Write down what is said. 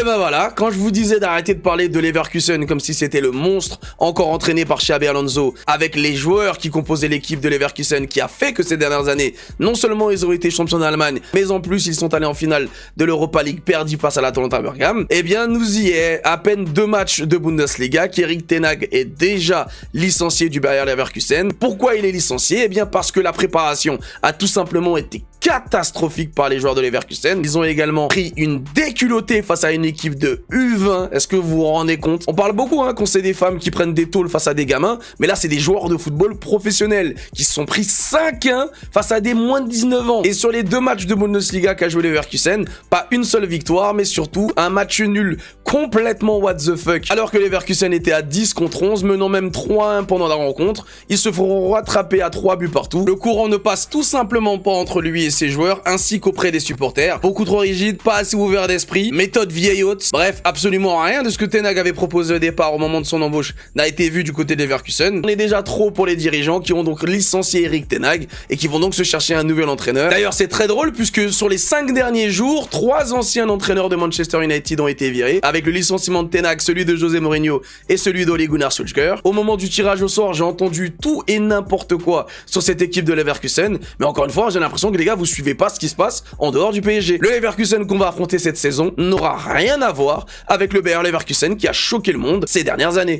Et ben voilà, quand je vous disais d'arrêter de parler de Leverkusen comme si c'était le monstre encore entraîné par Xabi Alonso, avec les joueurs qui composaient l'équipe de Leverkusen qui a fait que ces dernières années, non seulement ils ont été champions d'Allemagne, mais en plus ils sont allés en finale de l'Europa League perdue face à l'Atalanta Bergame, eh bien nous y est, à peine 2 matchs de Bundesliga qu'Erik ten Hag est déjà licencié du Bayer Leverkusen. Pourquoi il est licencié? Eh bien parce que la préparation a tout simplement été catastrophique par les joueurs de Leverkusen. Ils ont également pris une déculottée face à une équipe de U20. Est-ce que vous vous rendez compte? On parle beaucoup qu'on sait des femmes qui prennent des tôles face à des gamins, mais là c'est des joueurs de football professionnels qui se sont pris 5-1 face à des moins de 19 ans. Et sur les 2 matchs de Bundesliga qu'a joué Leverkusen, pas une seule victoire, mais surtout un match nul complètement what the fuck. Alors que Leverkusen était à 10 contre 11, menant même 3-1 pendant la rencontre, ils se feront rattraper à 3 buts partout. Le courant ne passe tout simplement pas entre lui et ses joueurs, ainsi qu'auprès des supporters. Beaucoup trop rigide, pas assez ouvert d'esprit, méthode vieille haute. Bref, absolument rien de ce que ten Hag avait proposé au départ au moment de son embauche n'a été vu du côté des Leverkusen. On est déjà trop pour les dirigeants qui ont donc licencié Erik ten Hag et qui vont donc se chercher un nouvel entraîneur. D'ailleurs, c'est très drôle puisque sur les 5 derniers jours, 3 anciens entraîneurs de Manchester United ont été virés, avec le licenciement de ten Hag, celui de José Mourinho et celui d'Ole Gunnar Solskjaer. Au moment du tirage au sort, j'ai entendu tout et n'importe quoi sur cette équipe de Leverkusen, mais encore une fois, j'ai l'impression que les gars, vous suivez pas ce qui se passe en dehors du PSG. Le Leverkusen qu'on va affronter cette saison n'aura rien à voir avec le Bayer Leverkusen qui a choqué le monde ces dernières années.